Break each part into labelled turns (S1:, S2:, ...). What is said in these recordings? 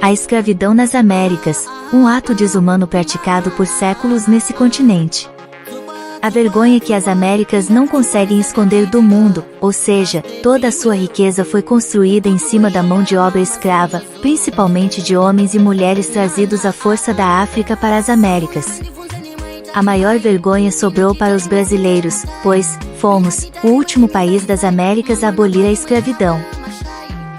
S1: A escravidão nas Américas, um ato desumano praticado por séculos nesse continente. A vergonha que as Américas não conseguem esconder do mundo, ou seja, toda a sua riqueza foi construída em cima da mão de obra escrava, principalmente de homens e mulheres trazidos à força da África para as Américas. A maior vergonha sobrou para os brasileiros, pois fomos o último país das Américas a abolir a escravidão.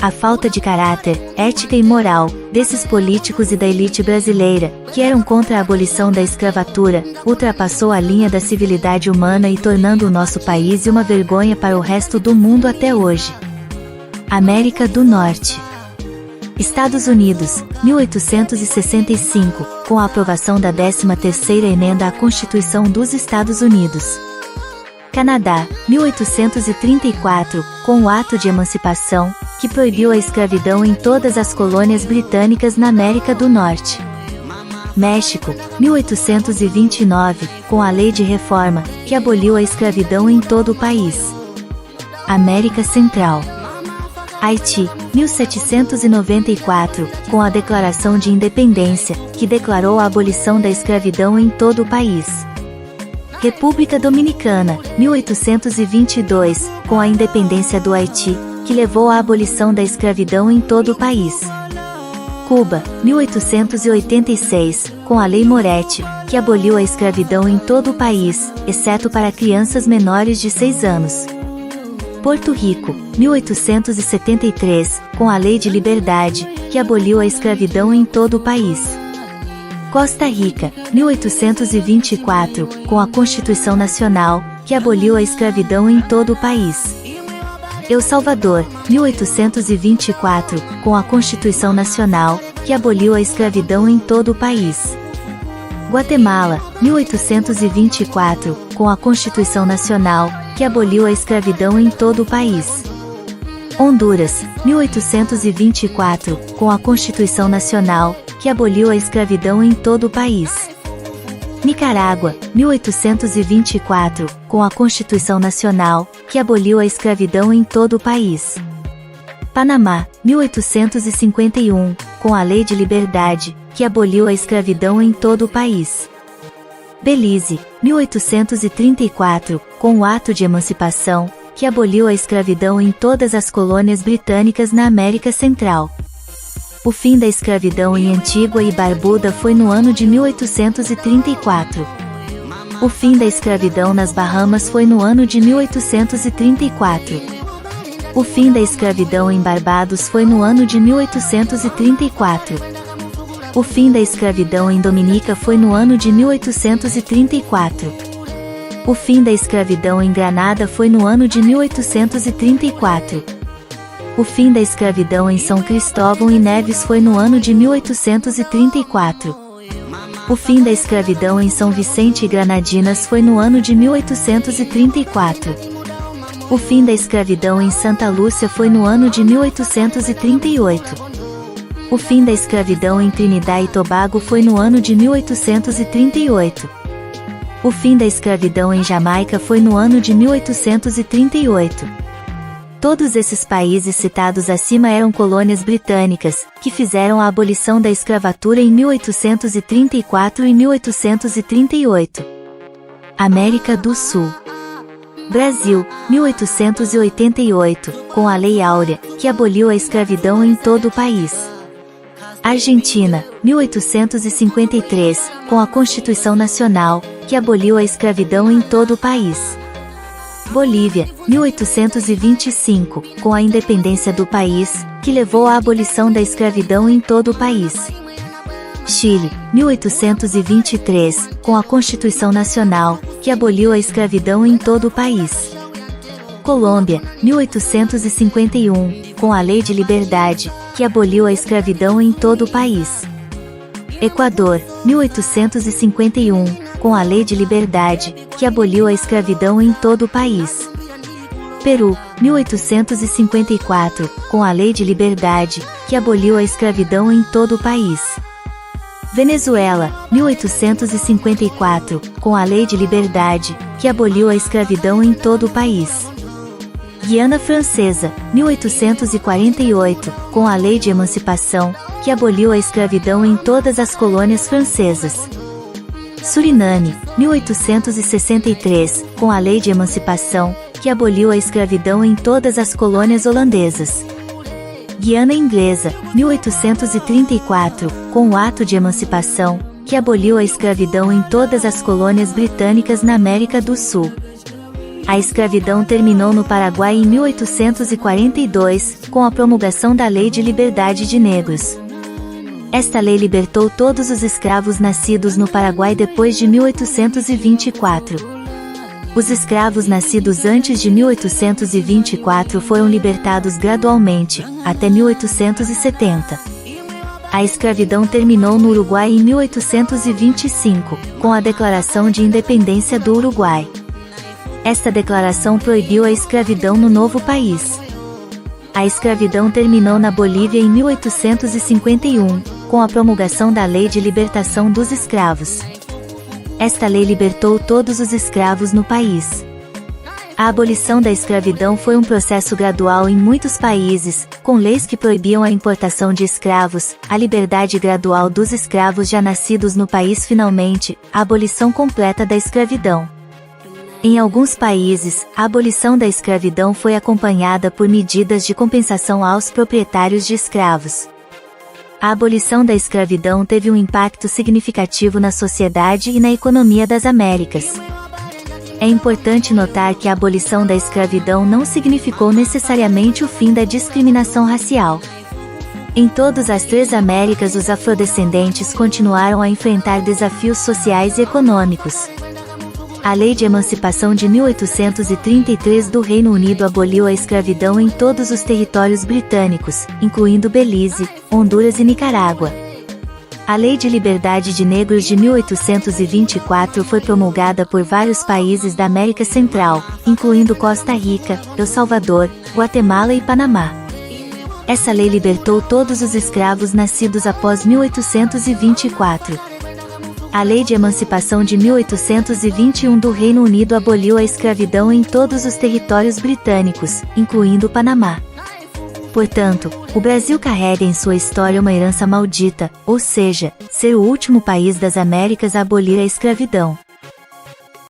S1: A falta de caráter, ética e moral, desses políticos e da elite brasileira, que eram contra a abolição da escravatura, ultrapassou a linha da civilidade humana e tornando o nosso país uma vergonha para o resto do mundo até hoje. América do Norte. Estados Unidos, 1865, com a aprovação da 13ª Emenda à Constituição dos Estados Unidos. Canadá, 1834, com o Ato de Emancipação, que proibiu a escravidão em todas as colônias britânicas na América do Norte. México, 1829, com a Lei de Reforma, que aboliu a escravidão em todo o país. América Central. Haiti, 1794, com a Declaração de Independência, que declarou a abolição da escravidão em todo o país. República Dominicana, 1822, com a independência do Haiti, que levou à abolição da escravidão em todo o país. Cuba, 1886, com a Lei Moretti, que aboliu a escravidão em todo o país, exceto para crianças menores de 6 anos. Porto Rico, 1873, com a Lei de Liberdade, que aboliu a escravidão em todo o país. Costa Rica, 1824, com a Constituição Nacional, que aboliu a escravidão em todo o país. El Salvador, 1824, com a Constituição Nacional, que aboliu a escravidão em todo o país. Guatemala, 1824, com a Constituição Nacional, que aboliu a escravidão em todo o país. Honduras, 1824, com a Constituição Nacional, que aboliu a escravidão em todo o país. Nicarágua, 1824, com a Constituição Nacional, que aboliu a escravidão em todo o país. Panamá, 1851, com a Lei de Liberdade, que aboliu a escravidão em todo o país. Belize, 1834, com o Ato de Emancipação, que aboliu a escravidão em todas as colônias britânicas na América Central. O fim da escravidão em Antígua e Barbuda foi no ano de 1834. O fim da escravidão nas Bahamas foi no ano de 1834. O fim da escravidão em Barbados foi no ano de 1834. O fim da escravidão em Dominica foi no ano de 1834. O fim da escravidão em Granada foi no ano de 1834. O fim da escravidão em São Cristóvão e Neves foi no ano de 1834. O fim da escravidão em São Vicente e Granadinas foi no ano de 1834. O fim da escravidão em Santa Lúcia foi no ano de 1838. O fim da escravidão em Trinidad e Tobago foi no ano de 1838. O fim da escravidão em Jamaica foi no ano de 1838. Todos esses países citados acima eram colônias britânicas, que fizeram a abolição da escravatura em 1834 e 1838. América do Sul. Brasil, 1888, com a Lei Áurea, que aboliu a escravidão em todo o país. Argentina, 1853, com a Constituição Nacional, que aboliu a escravidão em todo o país. Bolívia, 1825, com a independência do país, que levou à abolição da escravidão em todo o país. Chile, 1823, com a Constituição Nacional, que aboliu a escravidão em todo o país. Colômbia, 1851, com a Lei de Liberdade, que aboliu a escravidão em todo o país. Equador, 1851, com a Lei de Liberdade, que aboliu a escravidão em todo o país. Peru, 1854, com a Lei de Liberdade, que aboliu a escravidão em todo o país. Venezuela, 1854, com a Lei de Liberdade, que aboliu a escravidão em todo o país. Guiana Francesa, 1848, com a Lei de Emancipação, que aboliu a escravidão em todas as colônias francesas. Suriname, 1863, com a Lei de Emancipação, que aboliu a escravidão em todas as colônias holandesas. Guiana Inglesa, 1834, com o Ato de Emancipação, que aboliu a escravidão em todas as colônias britânicas na América do Sul. A escravidão terminou no Paraguai em 1842, com a promulgação da Lei de Liberdade de Negros. Esta lei libertou todos os escravos nascidos no Paraguai depois de 1824. Os escravos nascidos antes de 1824 foram libertados gradualmente, até 1870. A escravidão terminou no Uruguai em 1825, com a Declaração de Independência do Uruguai. Esta declaração proibiu a escravidão no novo país. A escravidão terminou na Bolívia em 1851, com a promulgação da Lei de Libertação dos Escravos. Esta lei libertou todos os escravos no país. A abolição da escravidão foi um processo gradual em muitos países, com leis que proibiam a importação de escravos, a liberdade gradual dos escravos já nascidos no país finalmente, a abolição completa da escravidão. Em alguns países, a abolição da escravidão foi acompanhada por medidas de compensação aos proprietários de escravos. A abolição da escravidão teve um impacto significativo na sociedade e na economia das Américas. É importante notar que a abolição da escravidão não significou necessariamente o fim da discriminação racial. Em todas as três Américas, os afrodescendentes continuaram a enfrentar desafios sociais e econômicos. A Lei de Emancipação de 1833 do Reino Unido aboliu a escravidão em todos os territórios britânicos, incluindo Belize, Honduras e Nicarágua. A Lei de Liberdade de Negros de 1824 foi promulgada por vários países da América Central, incluindo Costa Rica, El Salvador, Guatemala e Panamá. Essa lei libertou todos os escravos nascidos após 1824. A Lei de Emancipação de 1821 do Reino Unido aboliu a escravidão em todos os territórios britânicos, incluindo o Panamá. Portanto, o Brasil carrega em sua história uma herança maldita, ou seja, ser o último país das Américas a abolir a escravidão.